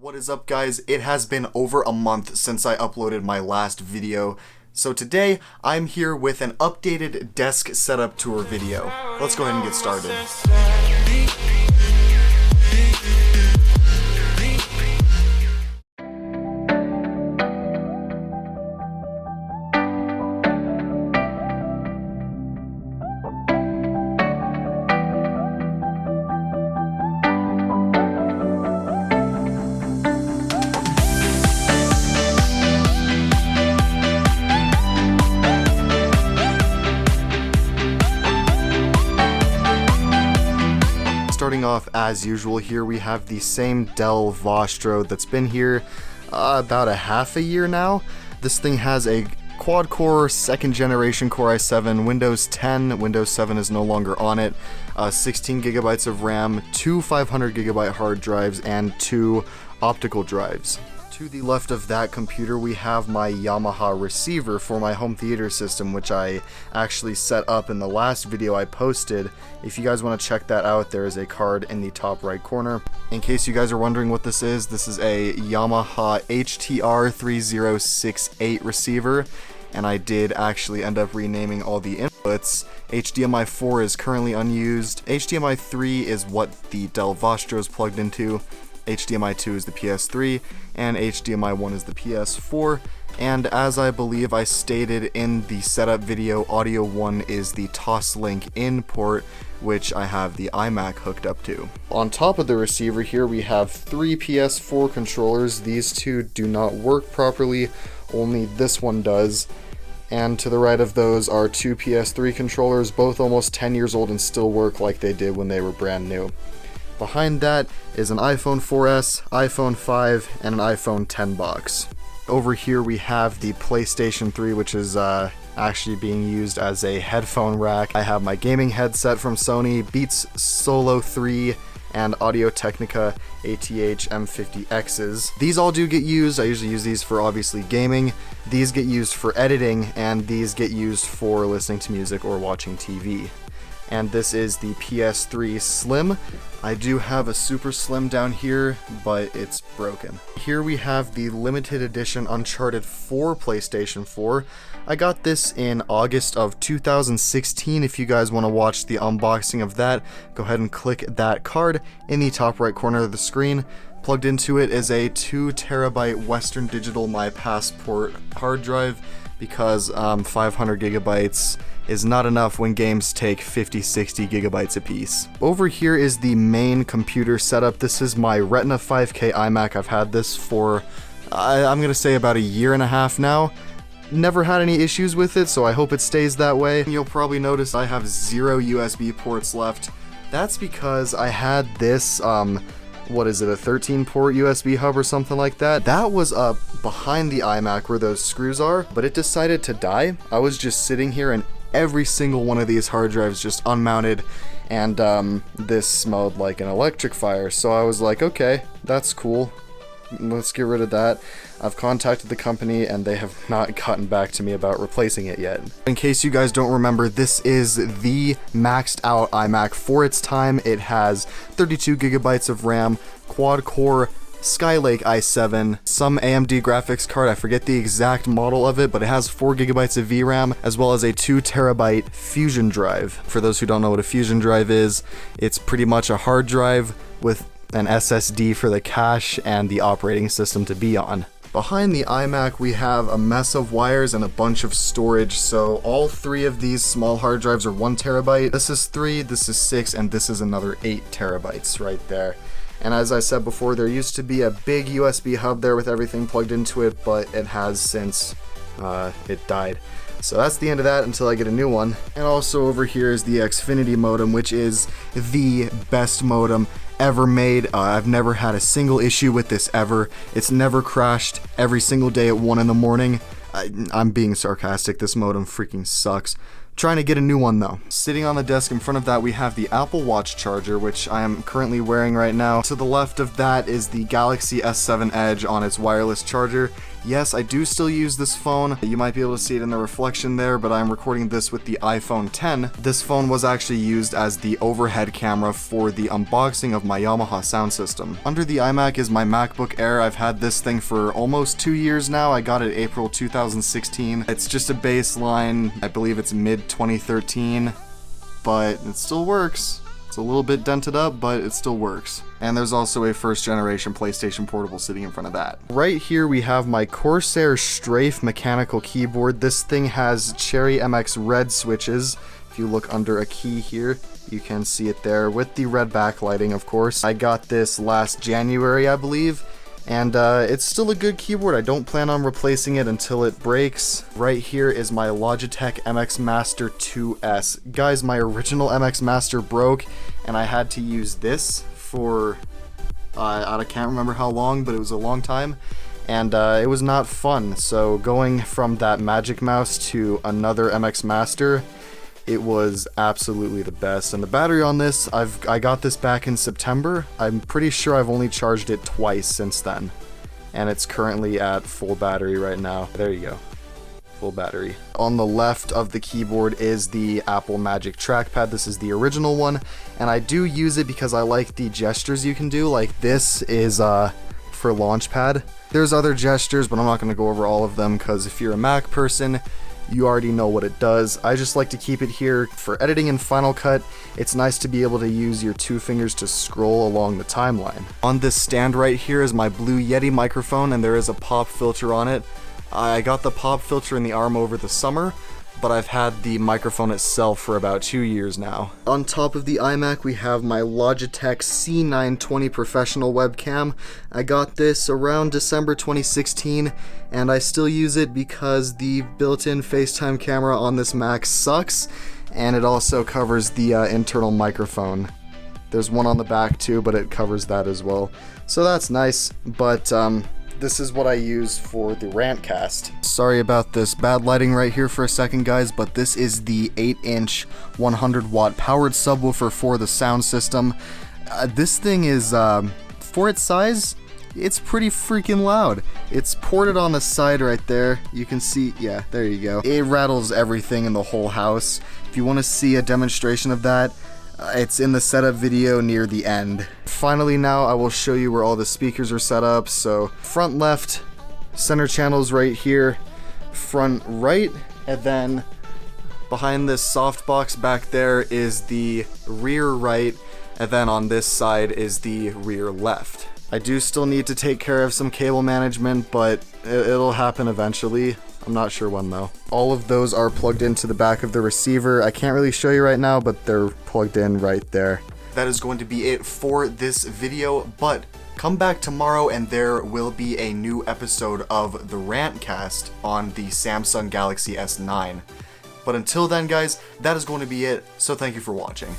What is up, guys? It has been over a month since I uploaded my last video. So today, I'm here with an updated desk setup tour video. Let's go ahead and get started. Starting off as usual, here we have the same Dell Vostro that's been here about a half a year now. This thing has a quad-core 2nd generation Core i7, Windows 10, Windows 7 is no longer on it, 16 gigabytes of RAM, 2 500 gigabyte hard drives, and 2 optical drives. To the left of that computer, we have my Yamaha receiver for my home theater system, which I actually set up in the last video I posted. If you guys want to check that out, there is a card in the top right corner. In case you guys are wondering what this is a Yamaha HTR3068 receiver, and I did actually end up renaming all the inputs. HDMI 4 is currently unused. HDMI 3 is what the Dell Vostro is plugged into. HDMI 2 is the PS3, and HDMI 1 is the PS4, and as I believe I stated in the setup video, audio 1 is the Toslink in port, which I have the iMac hooked up to. On top of the receiver here, we have 3 PS4 controllers. These two do not work properly, only this one does. And to the right of those are 2 PS3 controllers, both almost 10 years old and still work like they did when they were brand new. Behind that is an iPhone 4S, iPhone 5, and an iPhone 10 box. Over here we have the PlayStation 3, which is actually being used as a headphone rack. I have my gaming headset from Sony, Beats Solo 3, and Audio-Technica ATH M50Xs. These all do get used. I usually use these for obviously gaming. These get used for editing, and these get used for listening to music or watching TV. And this is the PS3 Slim. I do have a Super Slim down here, but it's broken. Here we have the limited edition Uncharted 4 PlayStation 4. I got this in August of 2016. If you guys want to watch the unboxing of that, go ahead and click that card in the top right corner of the screen. Plugged into it is a 2 terabyte Western Digital My Passport hard drive, because 500 gigabytes is not enough when games take 50-60 gigabytes apiece. Over here is the main computer setup. This is my Retina 5K iMac. I've had this for, I'm gonna say about a year and a half now. Never had any issues with it, so I hope it stays that way. You'll probably notice I have 0 USB ports left. That's because I had this, what is it, a 13-port USB hub or something like that? That was up behind the iMac where those screws are, but it decided to die. I was just sitting here and every single one of these hard drives just unmounted, and this smelled like an electric fire, so I was like, okay, that's cool. Let's get rid of that. I've contacted the company and they have not gotten back to me about replacing it yet. In case you guys don't remember, this is the maxed out iMac for its time. It has 32 gigabytes of RAM, quad-core Skylake i7, some AMD graphics card, I forget the exact model of it, but it has 4 gigabytes of VRAM, as well as a 2 terabyte Fusion drive. For those who don't know what a Fusion drive is, it's pretty much a hard drive with an SSD for the cache and the operating system to be on. Behind the iMac, we have a mess of wires and a bunch of storage, so all 3 of these small hard drives are 1 terabyte. This is 3, this is 6, and this is another 8 terabytes right there. And as I said before, there used to be a big USB hub there with everything plugged into it, but it has since it died. So that's the end of that until I get a new one. And also over here is the Xfinity modem, which is the best modem ever made. I've never had a single issue with this ever. It's never crashed every single day at 1 in the morning. I'm being sarcastic, this modem freaking sucks. Trying to get a new one though. Sitting on the desk in front of that, we have the Apple Watch charger, which I am currently wearing right now. To the left of that is the Galaxy S7 Edge on its wireless charger. Yes, I do still use this phone. You might be able to see it in the reflection there, but I'm recording this with the iPhone 10. This phone was actually used as the overhead camera for the unboxing of my Yamaha sound system. Under the iMac is my MacBook Air. I've had this thing for almost 2 years now. I got it April 2016. It's just a baseline. I believe it's mid-2013, but it still works. It's a little bit dented up, but it still works. And there's also a first generation PlayStation Portable sitting in front of that. Right here we have my Corsair Strafe mechanical keyboard. This thing has Cherry MX red switches. If you look under a key here, you can see it there with the red backlighting, of course. I got this last January, I believe. And it's still a good keyboard. I don't plan on replacing it until it breaks. Right here is my Logitech MX Master 2S. Guys, my original MX Master broke, and I had to use this for, I can't remember how long, but it was a long time. And it was not fun. So going from that Magic Mouse to another MX Master, it was absolutely the best. And the battery on this, I got this back in September. I'm pretty sure I've only charged it twice since then. And it's currently at full battery right now. There you go. Full battery. On the left of the keyboard is the Apple Magic Trackpad. This is the original one. And I do use it because I like the gestures you can do. Like this is for Launchpad. There's other gestures, but I'm not going to go over all of them because if you're a Mac person, you already know what it does. I just like to keep it here for editing in Final Cut. It's nice to be able to use your 2 fingers to scroll along the timeline. On this stand right here is my Blue Yeti microphone, and there is a pop filter on it. I got the pop filter in the arm over the summer, but I've had the microphone itself for about 2 years now. On top of the iMac, we have my Logitech C920 professional webcam. I got this around December 2016, and I still use it because the built-in FaceTime camera on this Mac sucks, and it also covers the internal microphone. There's one on the back too, but it covers that as well. So that's nice, but this is what I use for the Rantcast. Sorry about this bad lighting right here for a second, guys, but this is the 8-inch 100-watt powered subwoofer for the sound system. This thing is, for its size, it's pretty freaking loud. It's ported on the side right there. You can see, yeah, there you go. It rattles everything in the whole house. If you want to see a demonstration of that, it's in the setup video near the end. Finally now I will show you where all the speakers are set up. So front left, center channels right here, front right, and then behind this softbox back there is the rear right, and then on this side is the rear left. I do still need to take care of some cable management, but it'll happen eventually. I'm not sure when though. All of those are plugged into the back of the receiver. I can't really show you right now, but they're plugged in right there. That is going to be it for this video, but come back tomorrow and there will be a new episode of the Rantcast on the Samsung Galaxy S9. But until then, guys, that is going to be it, so thank you for watching.